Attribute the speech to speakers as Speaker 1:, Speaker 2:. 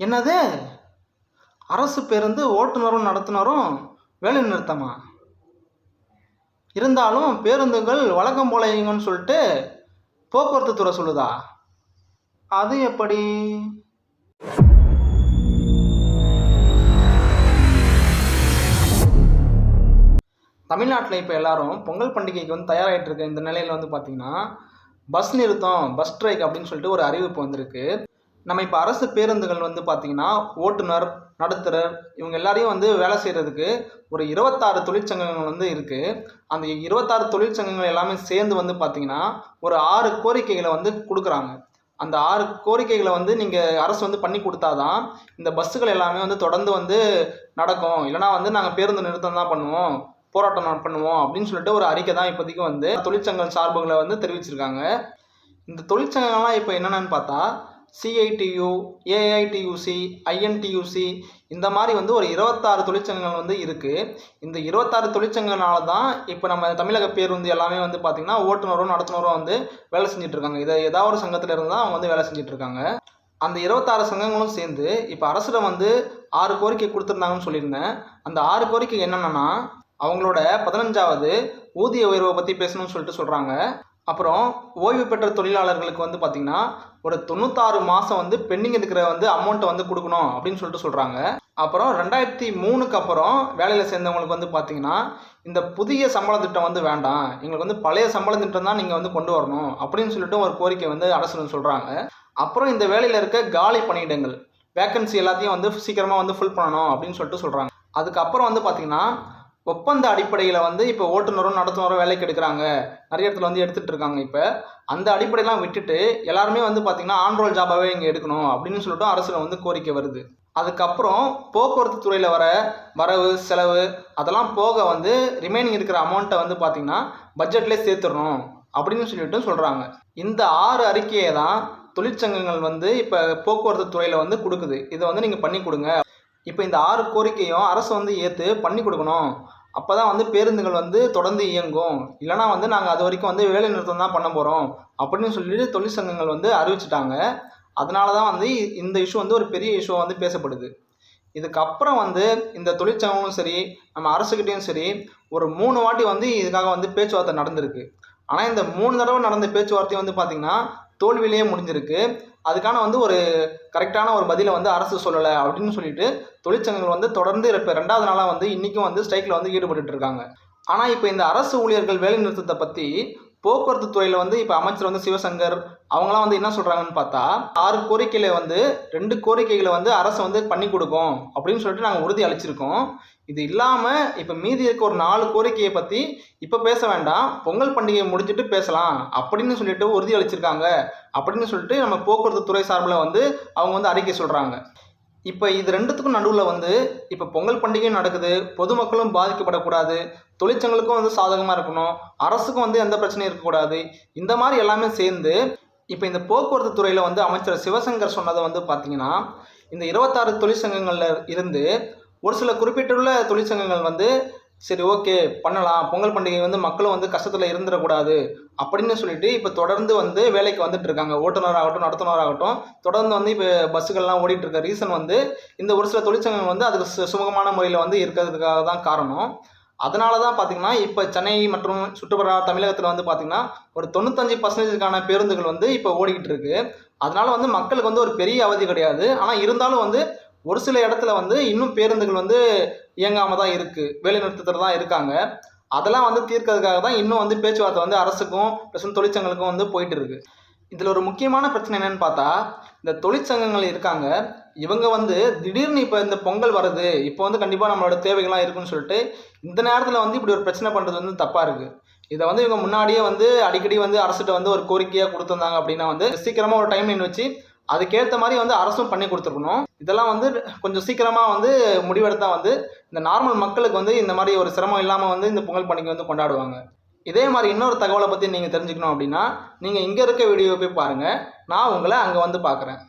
Speaker 1: என்னது? அரசு பேருந்து ஓட்டுநரும் நடத்துனரும் வேலை நிறுத்தமா? இருந்தாலும் பேருந்துகள் வழக்கம் போல இயங்கும்னு சொல்லிட்டு போக்குவரத்து துறை சொல்லுதா? அது எப்படி? தமிழ்நாட்டில் இப்போ எல்லாரும் பொங்கல் பண்டிகைக்கு வந்து தயாராகிட்டு இருக்க இந்த நிலையில் வந்து பார்த்தீங்கன்னா பஸ் நிறுத்தம், பஸ் ஸ்ட்ரைக் அப்படின்னு சொல்லிட்டு ஒரு அறிவிப்பு வந்திருக்கு. நம்ம இப்போ அரசு பேருந்துகள் வந்து பார்த்தீங்கன்னா ஓட்டுநர், நடத்துனர் இவங்க எல்லாரையும் வந்து வேலை செய்கிறதுக்கு ஒரு 26 தொழிற்சங்கங்கள் வந்து இருக்குது. அந்த 26 தொழிற்சங்கங்கள் எல்லாமே சேர்ந்து வந்து பார்த்தீங்கன்னா ஒரு 6 கோரிக்கைகளை வந்து கொடுக்குறாங்க. அந்த 6 கோரிக்கைகளை வந்து நீங்கள் அரசு வந்து பண்ணி கொடுத்தாதான் இந்த பஸ்ஸுகள் எல்லாமே வந்து தொடர்ந்து வந்து நடக்கும். இல்லைனா வந்து நாங்கள் பேருந்து நிறுத்தம் தான் பண்ணுவோம், போராட்டம் பண்ணுவோம் அப்படின்னு சொல்லிட்டு ஒரு அறிக்கை தான் இப்போதைக்கு வந்து தொழிற்சங்க சார்புகளை வந்து தெரிவிச்சிருக்காங்க. இந்த தொழிற்சங்கங்கள்லாம் இப்போ என்னென்னு பார்த்தா சிஐடியு, ஏஐடியூசி, ஐஎன்டியூசி இந்த மாதிரி வந்து ஒரு 26 தொழிற்சங்கங்கள் வந்து இருக்குது. இந்த 26 தொழிற்சங்கங்களால தான் இப்போ நம்ம தமிழக பேருந்து எல்லாமே வந்து பார்த்திங்கன்னா ஓட்டுநரும் நடத்துனரும் வந்து வேலை செஞ்சிட்ருக்காங்க. இதை ஏதாவது ஒரு சங்கத்தில் இருந்து தான் அவங்க வந்து வேலை செஞ்சிட்ருக்காங்க. அந்த 26 சங்கங்களும் சேர்ந்து இப்போ அரசிடம் வந்து 6 கோரிக்கை கொடுத்துருந்தாங்கன்னு சொல்லியிருந்தேன். அந்த 6 கோரிக்கை என்னென்னா அவங்களோட 15வது ஊதிய உயர்வை பற்றி பேசணும்னு சொல்லிட்டு சொல்கிறாங்க. அப்புறம் ஓய்வு பெற்ற தொழிலாளர்களுக்கு வந்து பார்த்திங்கன்னா ஒரு 96 மாதம் வந்து பெண்டிங் இருக்கிற வந்து அமௌண்ட்டை வந்து கொடுக்கணும் அப்படின்னு சொல்லிட்டு சொல்கிறாங்க. அப்புறம் 2003க்கு அப்புறம் வேலையில் சேர்ந்தவங்களுக்கு வந்து பார்த்திங்கன்னா இந்த புதிய சம்பள திட்டம் வந்து வேண்டாம், எங்களுக்கு வந்து பழைய சம்பள திட்டம் தான் நீங்கள் வந்து கொண்டு வரணும் அப்படின்னு சொல்லிட்டு ஒரு கோரிக்கை வந்து அரசு சொல்கிறாங்க. அப்புறம் இந்த வேலையில் இருக்க காலி பணியிடங்கள், வேக்கன்சி எல்லாத்தையும் வந்து சீக்கிரமாக வந்து ஃபில் பண்ணணும் அப்படின்னு சொல்லிட்டு சொல்கிறாங்க. அதுக்கப்புறம் வந்து பார்த்திங்கன்னா ஒப்பந்த அடிப்படையில் வந்து இப்போ ஓட்டுநரும் நடத்துனரும் வேலைக்கு எடுக்கிறாங்க, நிறைய இடத்துல வந்து எடுத்துகிட்டு இருக்காங்க. இப்போ அந்த அடிப்படையெல்லாம் விட்டுட்டு எல்லாருமே வந்து பார்த்திங்கன்னா ஆன்ரோல் ஜாபாகவே இங்கே எடுக்கணும் அப்படின்னு சொல்லிட்டு அரசில் வந்து கோரிக்கை வருது. அதுக்கப்புறம் போக்குவரத்து துறையில் வர வரவு செலவு அதெல்லாம் போக வந்து ரிமைனிங் இருக்கிற அமௌண்ட்டை வந்து பார்த்திங்கன்னா பட்ஜெட்லேயே சேர்த்துடணும் அப்படின்னு சொல்லிட்டு சொல்கிறாங்க. இந்த 6 அறிக்கையை தான் தொழிற்சங்கங்கள் வந்து இப்போ போக்குவரத்து துறையில் வந்து கொடுக்குது. இதை வந்து நீங்கள் பண்ணி கொடுங்க. இப்போ இந்த 6 கோரிக்கையும் அரசு வந்து ஏற்று பண்ணி கொடுக்கணும். அப்போ தான் வந்து பேருந்துகள் வந்து தொடர்ந்து இயங்கும். இல்லைனா வந்து நாங்கள் அது வரைக்கும் வந்து வேலை நிறுத்தம் தான் பண்ண போகிறோம் அப்படின்னு சொல்லிட்டு தொழிற்சங்கங்கள் வந்து அறிவிச்சிட்டாங்க. அதனால தான் வந்து இந்த இஷ்யூ வந்து ஒரு பெரிய இஷ்யூ வந்து பேசப்படுது. இதுக்கப்புறம் வந்து இந்த தொழிற்சங்கங்களும் சரி, நம்ம அரசுக்கிட்டையும் சரி ஒரு 3 வாட்டி வந்து இதுக்காக வந்து பேச்சுவார்த்தை நடந்திருக்கு. ஆனால் இந்த 3 தடவை நடந்த பேச்சுவார்த்தையும் வந்து பார்த்திங்கன்னா தோல்வியிலேயே முடிஞ்சிருக்கு. அதுக்கான வந்து ஒரு கரெக்டான ஒரு பதிலை வந்து அரசு சொல்லலை அப்படின்னு சொல்லிட்டு தொழிற்சங்கங்கள் வந்து தொடர்ந்து இப்போ 2வது நாளாக வந்து இன்றைக்கும் வந்து ஸ்ட்ரைக்கில் வந்து ஈடுபட்டு இருக்காங்க. ஆனால் இப்போ இந்த அரசு ஊழியர்கள் வேலை நிறுத்தத்தை பற்றி போக்குவரத்து துறையில் வந்து இப்போ அமைச்சர் வந்து சிவசங்கர் அவங்களாம் வந்து என்ன சொல்கிறாங்கன்னு பார்த்தா 6 கோரிக்கையில் வந்து 2 கோரிக்கைகளை வந்து அரசு வந்து பண்ணி கொடுக்கும் அப்படின்னு சொல்லிட்டு நாங்கள் உறுதி அளிச்சிருக்கோம். இது இல்லாமல் இப்போ மீதி இருக்க ஒரு 4 கோரிக்கையை பற்றி இப்போ பேச வேண்டாம், பொங்கல் பண்டிகையை முடிச்சுட்டு பேசலாம் அப்படின்னு சொல்லிட்டு உறுதி அளிச்சிருக்காங்க அப்படின்னு சொல்லிட்டு நம்ம போக்குவரத்து துறை சார்பில் வந்து அவங்க வந்து அறிக்கை சொல்கிறாங்க. இப்போ இது 2த்துக்கும் நடுவில் வந்து இப்போ பொங்கல் பண்டிகையும் நடக்குது, பொதுமக்களும் பாதிக்கப்படக்கூடாது, தொழிற்சங்களுக்கும் வந்து சாதகமாக இருக்கணும், அரசுக்கும் வந்து எந்த பிரச்சனையும் இருக்கக்கூடாது. இந்த மாதிரி எல்லாமே சேர்ந்து இப்போ இந்த போக்குவரத்து துறையில் வந்து அமைச்சர் சிவசங்கர் சொன்னதை வந்து பார்த்திங்கன்னா இந்த 26 தொழிற்சங்கங்களில் இருந்து ஒரு சில குறிப்பிட்டுள்ள தொழிற்சங்கங்கள் வந்து சரி ஓகே பண்ணலாம், பொங்கல் பண்டிகை வந்து மக்களும் வந்து கஷ்டத்தில் இருந்துடக்கூடாது அப்படின்னு சொல்லிட்டு இப்போ தொடர்ந்து வந்து வேலைக்கு வந்துட்டு இருக்காங்க. ஓட்டுநராகட்டும் நடத்துனராகட்டும் தொடர்ந்து வந்து இப்போ பஸ்ஸுகள்லாம் ஓடிட்டு இருக்க ரீசன் வந்து இந்த ஒரு சில தொழிற்சங்கங்கள் வந்து அதுக்கு சுமூகமான முறையில் வந்து இருக்கிறதுக்காக தான் காரணம். அதனால தான் பார்த்திங்கன்னா இப்போ சென்னை மற்றும் சுற்றுப்புற தமிழகத்தில் வந்து பார்த்திங்கன்னா ஒரு 95% பேருந்துகள் வந்து இப்போ ஓடிக்கிட்டு இருக்குது. அதனால் வந்து மக்களுக்கு வந்து ஒரு பெரிய அவதி கிடையாது. ஆனால் இருந்தாலும் வந்து ஒரு சில இடத்துல வந்து இன்னும் பேருந்துகள் வந்து இயங்காமல் தான் இருக்குது, வேலை நிறுத்தத்தில் தான் இருக்காங்க. அதெல்லாம் வந்து தீர்க்கிறதுக்காக தான் இன்னும் வந்து பேச்சுவார்த்தை வந்து அரசுக்கும் ப்ளஸ் தொழிற்சங்கங்களுக்கும் வந்து போயிட்டு இருக்கு. இதில் ஒரு முக்கியமான பிரச்சனை என்னென்னு பார்த்தா இந்த தொழிற்சங்கங்கள் இருக்காங்க, இவங்க வந்து திடீர்னு இப்போ இந்த பொங்கல் வருது, இப்போ வந்து கண்டிப்பாக நம்மளோட தேவைகள்லாம் இருக்குன்னு சொல்லிட்டு இந்த நேரத்தில் வந்து இப்படி ஒரு பிரச்சனை பண்ணுறது வந்து தப்பாக இருக்குது. இதை வந்து இவங்க முன்னாடியே வந்து அடிக்கடி வந்து அரசுகிட்ட வந்து ஒரு கோரிக்கையாக கொடுத்துருந்தாங்க அப்படின்னா வந்து சீக்கிரமாக ஒரு டைம் லைன் வச்சு அதுக்கேற்ற மாதிரி வந்து அரசும் பண்ணி கொடுத்துருக்கணும். இதெல்லாம் வந்து கொஞ்சம் சீக்கிரமாக வந்து முடிவெடுத்தா வந்து இந்த நார்மல் மக்களுக்கு வந்து இந்த மாதிரி ஒரு சிரமம் இல்லாமல் வந்து இந்த பொங்கல் பண்டிகை வந்து கொண்டாடுவாங்க. இதே மாதிரி இன்னொரு தகவலை பற்றி நீங்கள் தெரிஞ்சுக்கணும் அப்படின்னா நீங்கள் இங்கே இருக்க வீடியோ போய் பாருங்கள், நான் உங்களை அங்கே வந்து பார்க்குறேன்.